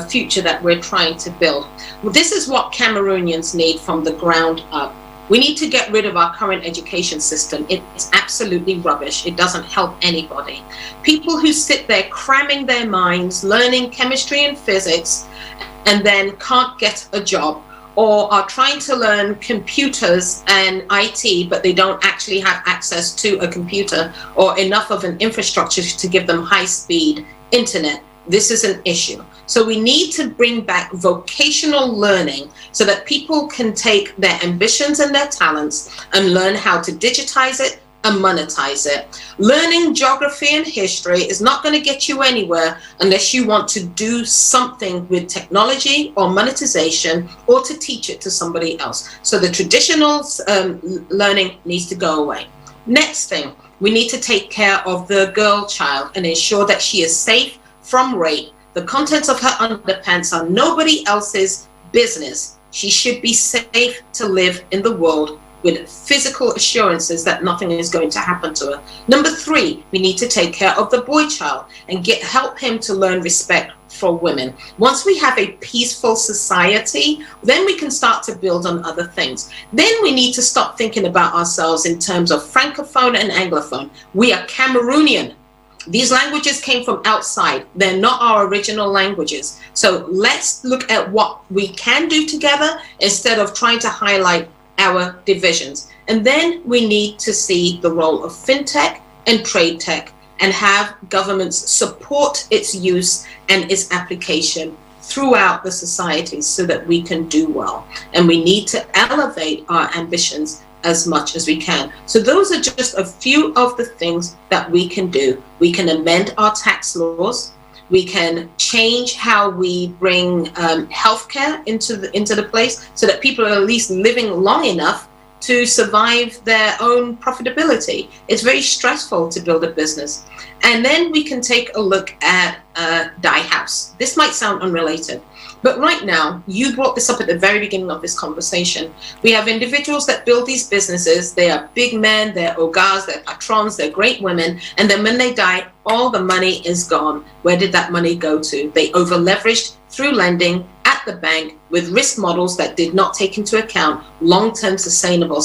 future that we're trying to build. Well, this is what Cameroonians need from the ground up. We need to get rid of our current education system. It's absolutely rubbish. It doesn't help anybody. People who sit there cramming their minds, learning chemistry and physics, and then can't get a job, or are trying to learn computers and IT, but they don't actually have access to a computer or enough of an infrastructure to give them high-speed internet. This is an issue. So we need to bring back vocational learning so that people can take their ambitions and their talents and learn how to digitize it and monetize it. Learning geography and history is not going to get you anywhere unless you want to do something with technology or monetization, or to teach it to somebody else. So the traditional learning needs to go away. Next thing, we need to take care of the girl child and ensure that she is safe from rape. The contents of her underpants are nobody else's business. She should be safe to live in the world with physical assurances that nothing is going to happen to her. Number 3, we need to take care of the boy child and help him to learn respect for women. Once we have a peaceful society, then we can start to build on other things. Then we need to stop thinking about ourselves in terms of Francophone and Anglophone. We are Cameroonian. These languages came from outside. They're not our original languages. So let's look at what we can do together instead of trying to highlight our divisions. And then we need to see the role of fintech and trade tech and have governments support its use and its application throughout the societies so that we can do well. And we need to elevate our ambitions as much as we can. So those are just a few of the things that we can do. We can amend our tax laws. We can change how we bring healthcare into the place so that people are at least living long enough to survive their own profitability. It's very stressful to build a business. And then we can take a look at Die House. This might sound unrelated, but right now, you brought this up at the very beginning of this conversation. We have individuals that build these businesses. They are big men, they're ogars, they're patrons, they're great women. And then when they die, all the money is gone. Where did that money go to? They over leveraged through lending at the bank with risk models that did not take into account long-term sustainable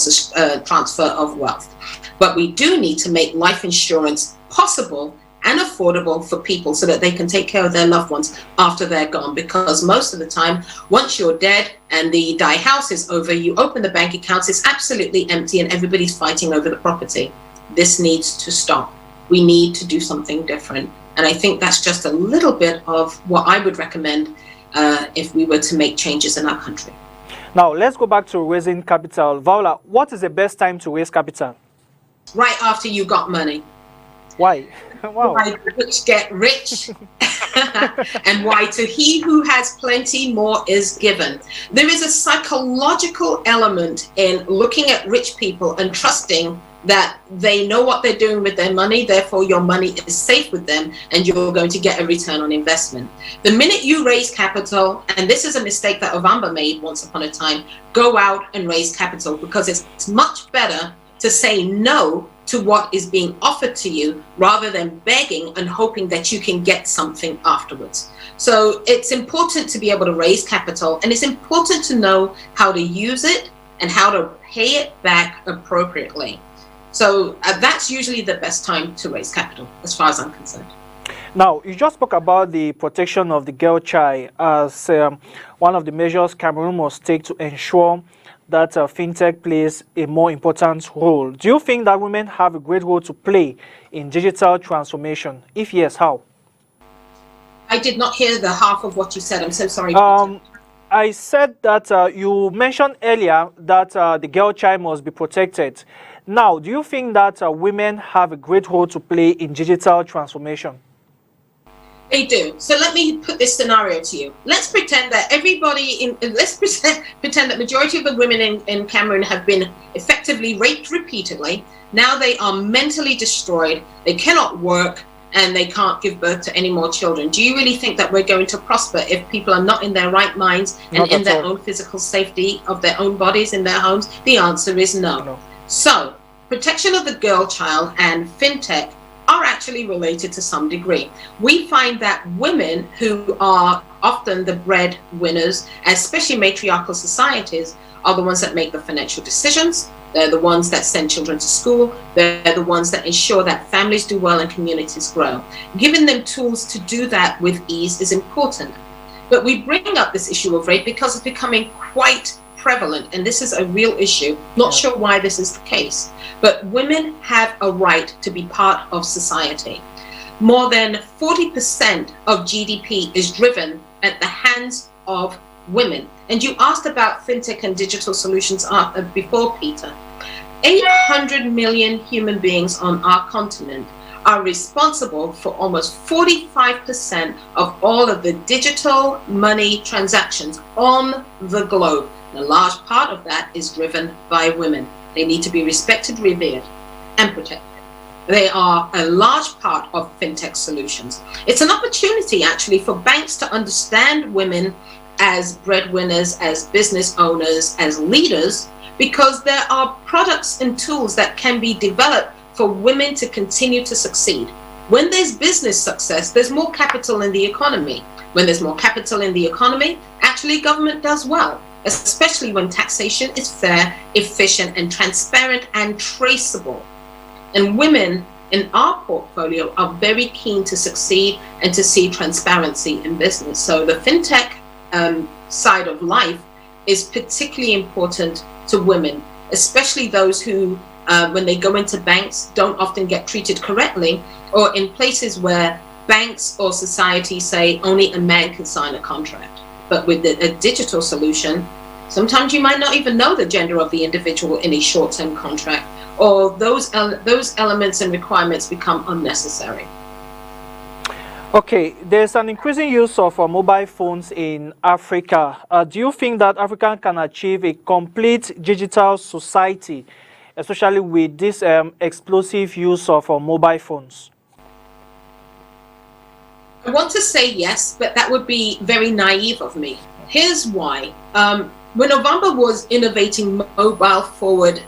transfer of wealth. But we do need to make life insurance possible and affordable for people so that they can take care of their loved ones after they're gone. Because most of the time, once you're dead and the Die House is over, you open the bank accounts, it's absolutely empty and everybody's fighting over the property. This needs to stop. We need to do something different. And I think that's just a little bit of what I would recommend if we were to make changes in our country. Now, let's go back to raising capital. Viola, what is the best time to raise capital? Right after you got money. Why? Wow. Why the rich get rich, and why to he who has plenty more is given. There is a psychological element in looking at rich people and trusting that they know what they're doing with their money, therefore your money is safe with them and you're going to get a return on investment. The minute you raise capital, and this is a mistake that Ovamba made once upon a time, go out and raise capital, because it's much better to say no to what is being offered to you rather than begging and hoping that you can get something afterwards. So it's important to be able to raise capital, and it's important to know how to use it and how to pay it back appropriately. So that's usually the best time to raise capital, as far as I'm concerned. Now, you just spoke about the protection of the girl child as one of the measures Cameroon must take to ensure that fintech plays a more important role. Do you think that women have a great role to play in digital transformation? If yes, how? I did not hear the half of what you said. I'm so sorry. I said that you mentioned earlier that the girl child must be protected. Now, do you think that women have a great role to play in digital transformation? They do. So let me put this scenario to you. Let's pretend that pretend that majority of the women in Cameroon have been effectively raped repeatedly. Now they are mentally destroyed. They cannot work and they can't give birth to any more children. Do you really think that we're going to prosper if people are not in their right minds and in their own physical safety of their own bodies in their homes? The answer is no. So protection of the girl child and fintech are actually related to some degree. We find that women who are often the breadwinners, especially matriarchal societies, are the ones that make the financial decisions. They're the ones that send children to school. They're the ones that ensure that families do well and communities grow. Giving them tools to do that with ease is important. But we bring up this issue of rape because it's becoming quite prevalent, and this is a real issue. Not sure why this is the case, but women have a right to be part of society. More than 40% of GDP is driven at the hands of women. And you asked about fintech and digital solutions before, Peter. 800 million human beings on our continent are responsible for almost 45% of all of the digital money transactions on the globe. A large part of that is driven by women. They need to be respected, revered, and protected. They are a large part of fintech solutions. It's an opportunity actually for banks to understand women as breadwinners, as business owners, as leaders, because there are products and tools that can be developed for women to continue to succeed. When there's business success, there's more capital in the economy. When there's more capital in the economy, actually government does well, especially when taxation is fair, efficient, and transparent and traceable. And women in our portfolio are very keen to succeed and to see transparency in business. So the fintech side of life is particularly important to women, especially those who, when they go into banks, don't often get treated correctly, or in places where banks or society say only a man can sign a contract. But with a digital solution, sometimes you might not even know the gender of the individual in a short-term contract, or those elements and requirements become unnecessary. Okay, there's an increasing use of mobile phones in Africa. Do you think that Africa can achieve a complete digital society, especially with this explosive use of mobile phones? I want to say yes, but that would be very naive of me. Here's why. When Ovamba was innovating mobile forward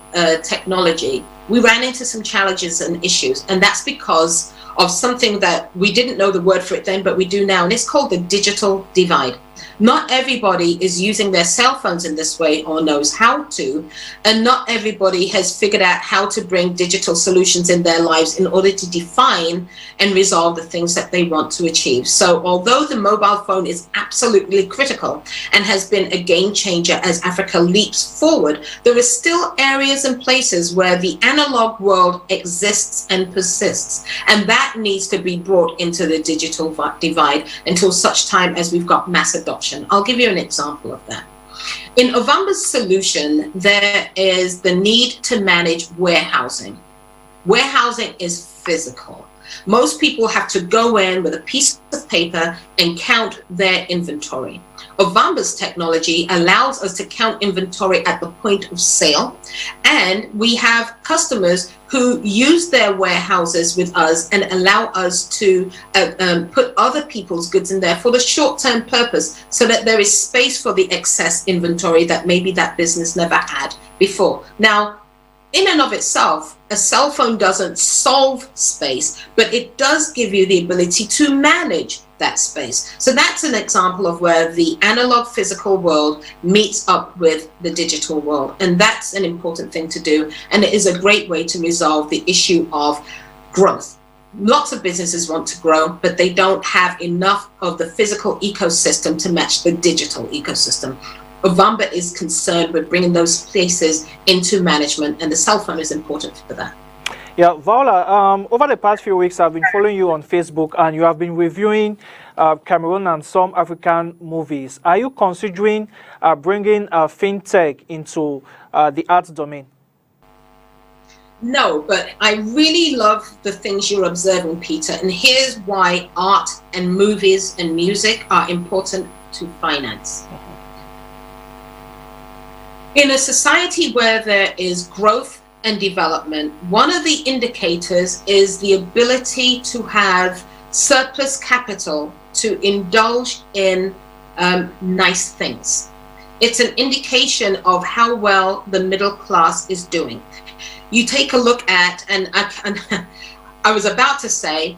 technology, we ran into some challenges and issues, and that's because of something that we didn't know the word for it then, but we do now, and it's called the digital divide. Not everybody is using their cell phones in this way or knows how to, and not everybody has figured out how to bring digital solutions in their lives in order to define and resolve the things that they want to achieve. So although the mobile phone is absolutely critical and has been a game changer as Africa leaps forward, there are still areas and places where the analog world exists and persists, and that needs to be brought into the digital divide until such time as we've got mass adoption. I'll give you an example of that. In Ovamba's solution, there is the need to manage warehousing. Warehousing is physical. Most people have to go in with a piece of paper and count their inventory. Ovamba's technology allows us to count inventory at the point of sale, and we have customers who use their warehouses with us and allow us to put other people's goods in there for the short-term purpose, so that there is space for the excess inventory that maybe that business never had before. Now, in and of itself, a cell phone doesn't solve space, but it does give you the ability to manage that space. So that's an example of where the analog physical world meets up with the digital world. And that's an important thing to do. And it is a great way to resolve the issue of growth. Lots of businesses want to grow, but they don't have enough of the physical ecosystem to match the digital ecosystem. Ovamba is concerned with bringing those places into management, and the cell phone is important for that. Yeah, Viola, over the past few weeks, I've been following you on Facebook, and you have been reviewing Cameroon and some African movies. Are you considering bringing fintech into the arts domain? No, but I really love the things you're observing, Peter, and here's why art and movies and music are important to finance. In a society where there is growth and development, one of the indicators is the ability to have surplus capital to indulge in nice things. It's an indication of how well the middle class is doing. You take a look at, and I was about to say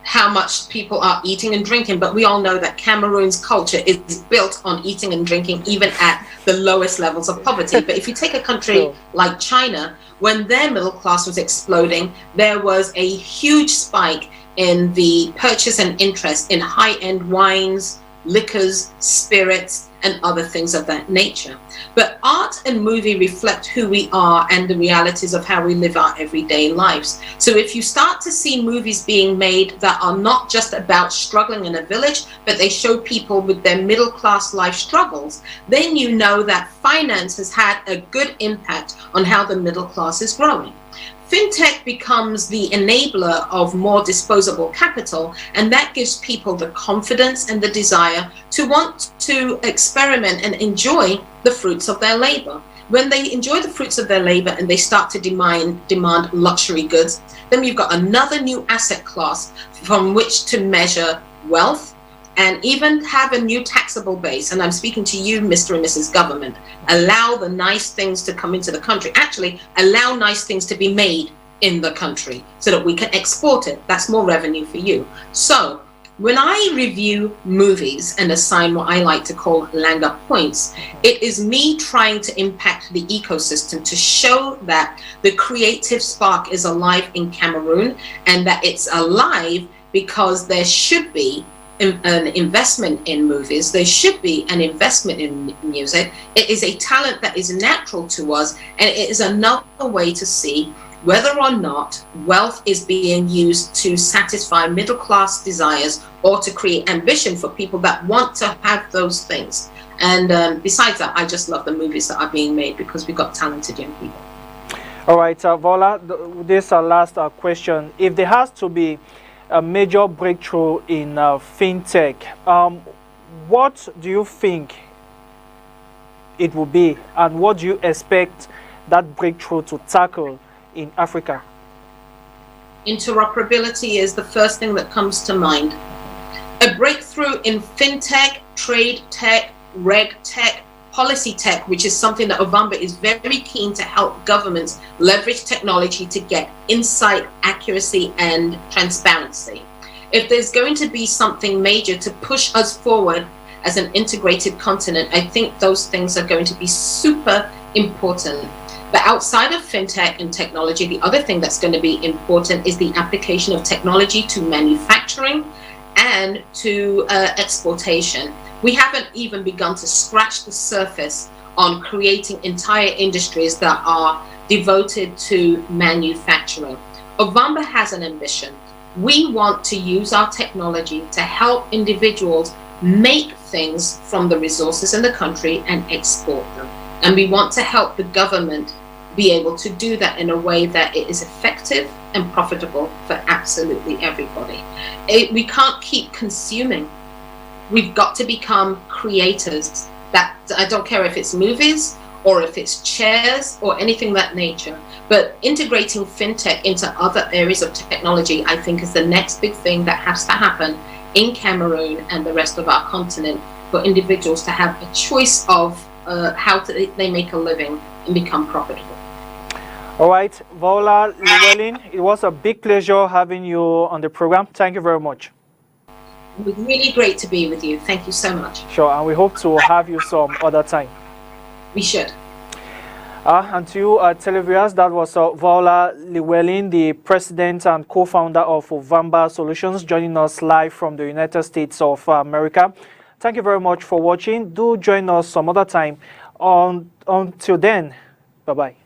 how much people are eating and drinking, but we all know that Cameroon's culture is built on eating and drinking, even at the lowest levels of poverty. But if you take a country like China, when their middle class was exploding, there was a huge spike in the purchase and interest in high-end wines, liquors, spirits, and other things of that nature. But art and movie reflect who we are and the realities of how we live our everyday lives. So if you start to see movies being made that are not just about struggling in a village, but they show people with their middle class life struggles, then you know that finance has had a good impact on how the middle class is growing. Fintech becomes the enabler of more disposable capital, and that gives people the confidence and the desire to want to experiment and enjoy the fruits of their labor. When they enjoy the fruits of their labor and they start to demand luxury goods, then you've got another new asset class from which to measure wealth and even have a new taxable base. And I'm speaking to you, Mr. and Mrs. Government. Allow the nice things to come into the country. Actually, allow nice things to be made in the country so that we can export it. That's more revenue for you. So when I review movies and assign what I like to call Langa points, it is me trying to impact the ecosystem to show that the creative spark is alive in Cameroon, and that it's alive because there should be an investment in movies, there should be an investment in music. It is a talent that is natural to us, and it is another way to see whether or not wealth is being used to satisfy middle class desires or to create ambition for people that want to have those things. And besides that, I just love the movies that are being made because we've got talented young people. All right, Viola, this last question. If there has to be a major breakthrough in fintech. What do you think it will be, and what do you expect that breakthrough to tackle in Africa? Interoperability is the first thing that comes to mind. A breakthrough in fintech, trade tech, reg tech, policy tech, which is something that Ovamba is very keen to help governments leverage technology to get insight, accuracy, and transparency. If there's going to be something major to push us forward as an integrated continent, I think those things are going to be super important. But outside of fintech and technology, the other thing that's going to be important is the application of technology to manufacturing and to exportation. We haven't even begun to scratch the surface on creating entire industries that are devoted to manufacturing. Ovamba has an ambition. We want to use our technology to help individuals make things from the resources in the country and export them. And we want to help the government be able to do that in a way that it is effective and profitable for absolutely everybody. We can't keep consuming. We've got to become creators. That I don't care if it's movies or if it's chairs or anything of that nature, but integrating fintech into other areas of technology, I think, is the next big thing that has to happen in Cameroon and the rest of our continent for individuals to have a choice of how they make a living and become profitable. All right, Viola Llewellyn, it was a big pleasure having you on the program. Thank you very much. It was really great to be with you. Thank you so much. Sure, and we hope to have you some other time. We should. And to you, televiewers, that was Viola Llewellyn, the president and co-founder of Ovamba Solutions, joining us live from the United States of America. Thank you very much for watching. Do join us some other time. Until then, bye-bye.